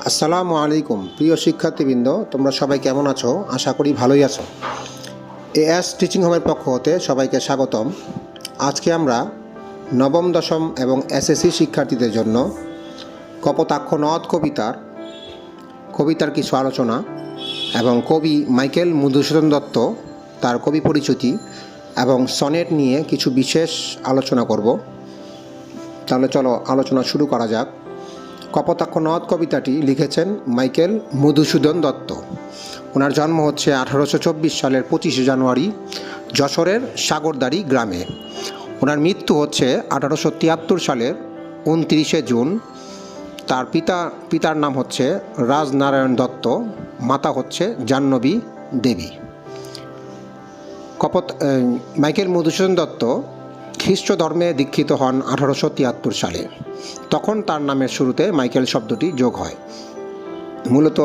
আসসালামু আলাইকুম প্রিয় শিক্ষার্থীবৃন্দ, তোমরা সবাই কেমন আছো? আশা করি ভালোই আছো। এএস টিচিং হোমের পক্ষ হতে সবাইকে স্বাগতম। আজকে আমরা নবম, দশম এবং এসএসসি শিক্ষার্থীদের জন্য কপোতাক্ষ নদ কবিতার কিছু আলোচনা এবং কবি মাইকেল মধুসূদন দত্ত তার কবি পরিচিতি এবং সনেট নিয়ে কিছু বিশেষ আলোচনা করব। তাহলে চলো আলোচনা শুরু করা যাক। কপোতাক্ষ নদ কবিতাটি লিখেছেন মাইকেল মধুসূদন দত্ত। ওনার জন্ম হচ্ছে 1824 সালের 25শে জানুয়ারি যশোরের সাগরদাড়ি গ্রামে। ওনার মৃত্যু হচ্ছে 1873 সালের 29শে জুন। তার পিতার নাম হচ্ছে রাজনারায়ণ দত্ত, মাতা হচ্ছে জাহ্নবী দেবী। মাইকেল মধুসূদন দত্ত খ্রিস্ট ধর্মে দীক্ষিত হন 1873 সালে। তখন তার নামের শুরুতে মাইকেল শব্দটি যোগ হয়। মূলত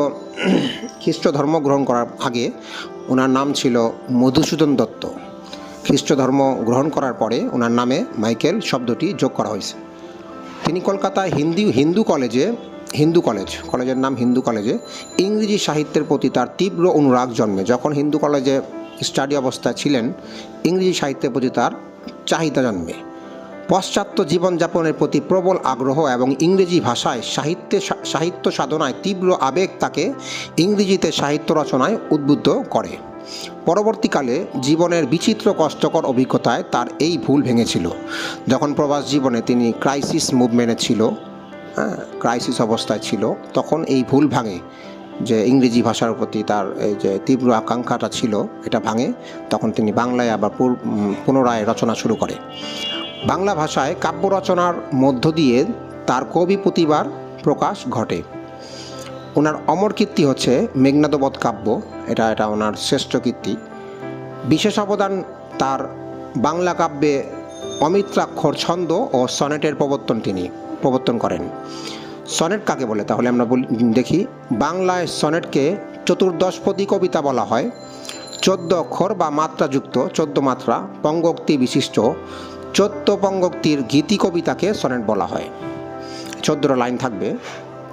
খ্রিস্ট ধর্ম গ্রহণ করার আগে ওনার নাম ছিল মধুসূদন দত্ত। খ্রিস্ট ধর্ম গ্রহণ করার পরে ওনার নামে মাইকেল শব্দটি যোগ করা হয়েছে। তিনি কলকাতায় কলেজের নাম হিন্দু কলেজে ইংরেজি সাহিত্যের প্রতি তার তীব্র অনুরাগ জন্মে। যখন হিন্দু কলেজে স্টাডি অবস্থায় ছিলেন, ইংরেজি সাহিত্যের প্রতি তার চাহিদা জন্মে। পাশ্চাত্য জীবনযাপনের প্রতি প্রবল আগ্রহ এবং ইংরেজি ভাষায় সাহিত্য সাধনায় তীব্র আবেগ তাকে ইংরেজিতে সাহিত্য রচনায় উদ্বুদ্ধ করে। পরবর্তীকালে জীবনের বিচিত্র কষ্টকর অভিজ্ঞতায় তার এই ভুল ভেঙেছিল। যখন প্রবাস জীবনে তিনি ক্রাইসিস অবস্থায় ছিল, তখন এই ভুল ভাঙে, যে ইংরেজি ভাষার প্রতি তার এই যে তীব্র আকাঙ্ক্ষাটা ছিল, এটা ভাঙে। তখন তিনি বাংলায় আবার পুনরায় রচনা শুরু করে। বাংলা ভাষায় কাব্য রচনার মধ্য দিয়ে তার কবি প্রতিভার প্রকাশ ঘটে। ওনার অমর কীর্তি হচ্ছে মেঘনাদবধ কাব্য, এটা ওনার শ্রেষ্ঠ কীর্তি। বিশেষ অবদান তার বাংলা কাব্যে অমিত্রাক্ষর ছন্দ ও সনেটের তিনি প্রবর্তন করেন। সনেট কাকে বলে? তাহলে আমরা দেখি। বাংলায় সনেটকে চতুর্দশপদী কবিতা বলা হয়। 14 অক্ষর বা মাত্রাযুক্ত 14 মাত্রা পঙ্গক্তি বিশিষ্ট 14 পঙ্গক্তির গীতি কবিতাকে সনেট বলা হয়। 14 লাইন থাকবে,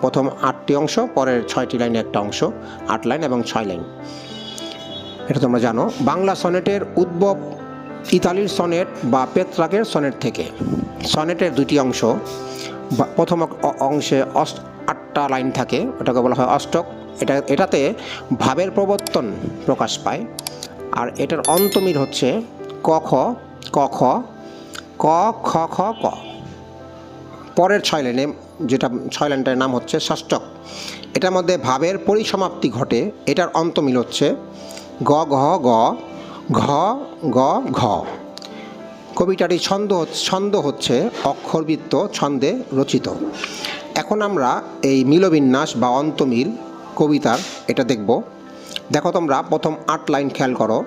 প্রথম 8টি অংশ, পরের 6টি লাইনে একটা অংশ, 8 লাইন এবং 6 লাইন। এটা তোমরা জানো। বাংলা সনেটের উদ্ভব ইতালির সনেট বা পেত্রাকের সনেট থেকে। সনেটের 2টি অংশ, প্রথম অংশে 8টা লাইন থাকে, ওটাকে বলা হয় অষ্টক। এটাতে ভাবের প্রবর্তন প্রকাশ পায়। আর এটার অন্তমিল হচ্ছে ক খ ক খ ক খ খ ক। পরের 6 লাইনে, যেটা 6 লাইনটার নাম হচ্ছে ষষ্ঠক, এটার মধ্যে ভাবের পরিসমাপ্তি ঘটে। এটার অন্তমিল হচ্ছে গ ঘ গ ঘ গ ঘ। কবিতাটি ছন্দ হচ্ছে অক্ষরবৃত্ত ছন্দে রচিত। এখন আমরা এই মিলবিন্যাস বা অন্তমিল কবিতার এটা দেখব। দেখো তোমরা প্রথম 8 লাইন খেয়াল করো।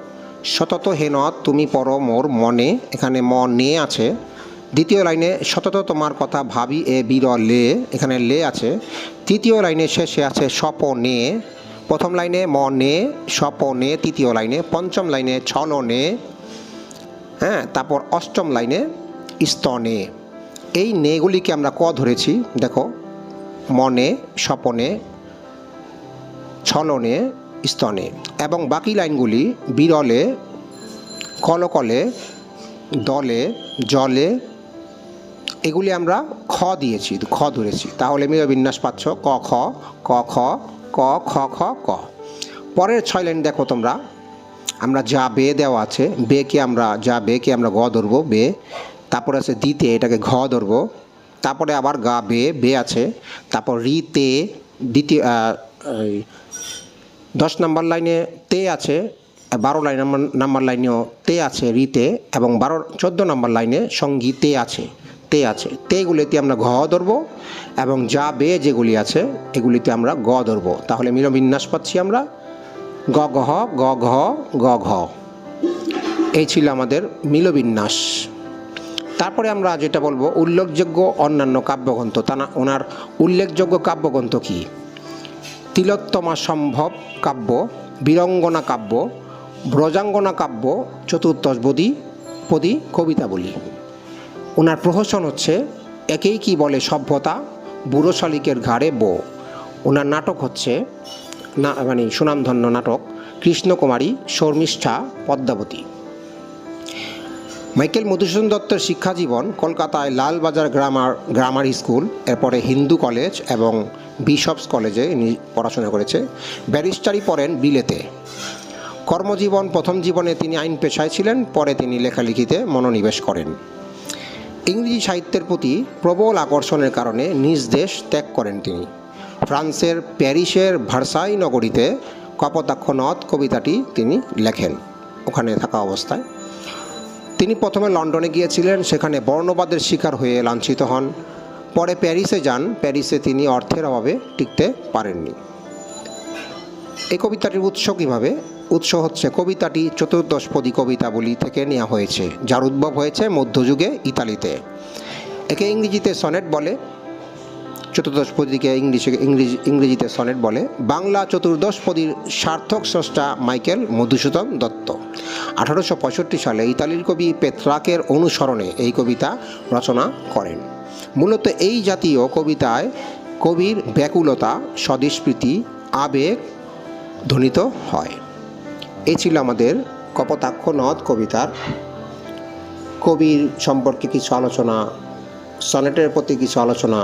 সতত হে নদ তুমি পড়ো মোর মনে, এখানে নে আছে। দ্বিতীয় লাইনে সতত তোমার কথা ভাবি এ বিরলে, এখানে লে আছে। তৃতীয় লাইনে শেষে আছে স্বপনে। প্রথম লাইনে নে, স্বপনে, তৃতীয় লাইনে। পঞ্চম লাইনে ছলনে, তারপর অষ্টম লাইনে স্তনে। এই নেগুলিকে আমরা ক ধরেছি, দেখো, মনে, স্বপনে, ছলনে, স্তনে। এবং বাকি লাইনগুলি বিরলে, কলকলে, দলে, জলে, এগুলি আমরা খ ধরেছি। তাহলে মিলবিন্যাস পাচ্ছ ক খ ক খ ক খ খ ক। পরের 6 লাইন দেখো তোমরা, আমরা যা বে দেওয়া আছে, বেকে আমরা গ ধরবো, বে। তারপরে আছে দিতে, এটাকে ঘ ধরবো। তারপরে আবার গা বে আছে। তারপর রিতে, দ্বিতীয় 10 নম্বর লাইনে তে আছে, 12 নম্বর লাইনেও তে আছে রিতে, এবং 14 নম্বর লাইনে সঙ্গীতে আছে, তেগুলিতে আমরা ঘ ধরবো, এবং যা বে যেগুলি আছে এগুলিতে আমরা গ ধরবো। তাহলে মিলবিন্যাস পাচ্ছি আমরা গ ঘ গ ঘ গ ঘ। এই ছিল আমাদের মিলবিন্যাস। তারপরে আমরা যেটা বলবো, উল্লেখযোগ্য অন্যান্য কাব্যগ্রন্থ। ওনার উল্লেখযোগ্য কাব্যগ্রন্থ কি? তিলোত্তমা সম্ভব কাব্য, বীরঙ্গনা কাব্য, ব্রজাঙ্গনা কাব্য, চতুর্দশপদী কবিতাবলী। ওনার প্রহসন হচ্ছে একেই কি বলে সভ্যতা, বুড়ো শালিকের ঘাড়ে বো। ওনার নাটক হচ্ছে মানে সুনামধন্য নাটক কৃষ্ণকুমারী, শর্মিষ্ঠা, পদ্মাবতী। মাইকেল মধুসূদন দত্তের শিক্ষাজীবন কলকাতায় লালবাজার গ্রামার স্কুল, এরপরে হিন্দু কলেজ এবং বিশপস কলেজে ইনি পড়াশোনা করেছে। ব্যারিস্টারি পড়েন বিলেতে। কর্মজীবন প্রথম জীবনে তিনি আইন পেশায় ছিলেন, পরে তিনি লেখালেখিতে মনোনিবেশ করেন। ইংরেজি সাহিত্যের প্রতি প্রবল আকর্ষণের কারণে নিজ দেশ ত্যাগ করেন তিনি। ফ্রান্সের প্যারিসের ভার্সাই নগরীতে কপোতাক্ষ নদ কবিতাটি তিনি লেখেন ওখানে থাকা অবস্থায়। তিনি প্রথমে লন্ডনে গিয়েছিলেন, সেখানে বর্ণবাদের শিকার হয়ে লাঞ্ছিত হন। পরে প্যারিসে যান, প্যারিসে তিনি অর্থের অভাবে টিকতে পারেননি। এই কবিতাটির উৎস কীভাবে? উৎস হচ্ছে কবিতাটি চতুর্দশপদী কবিতাবলী থেকে নেওয়া হয়েছে, যার উদ্ভব হয়েছে মধ্যযুগে ইতালিতে। একে ইংরেজিতে সনেট বলে, চতুর্দশপদীকে ইংরেজিতে সনেট বলে। বাংলা চতুর্দশপদীর সার্থক স্রষ্টা মাইকেল মধুসূদন দত্ত 1865 সালে ইতালির কবি পেত্রাকের অনুসরণে এই কবিতা রচনা করেন। মূলত এই জাতীয় কবিতায় কবির ব্যাকুলতা, স্বদেশপ্রীতি, আবেগ ধ্বনিত হয়। এই ছিল আমাদের কপোতাক্ষ নদ কবিতার কবির সম্পর্কে কিছু আলোচনা, সনেটের প্রতি কিছু আলোচনা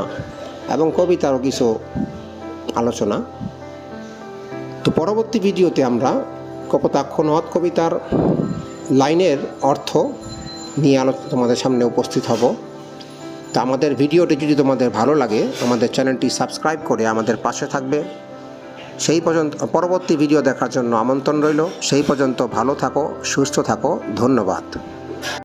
এবং কবিতারও কিছু আলোচনা। তো পরবর্তী ভিডিওতে আমরা কপোতাক্ষ নদ কবিতার লাইনের অর্থ নিয়ে তোমাদের সামনে উপস্থিত হব। তো আমাদের ভিডিওটি যদি তোমাদের ভালো লাগে, আমাদের চ্যানেলটি সাবস্ক্রাইব করে আমাদের পাশে থাকবে। সেই পর্যন্ত পরবর্তী ভিডিও দেখার জন্য আমন্ত্রণ রইল। সেই পর্যন্ত ভালো থাকো, সুস্থ থাকো। ধন্যবাদ।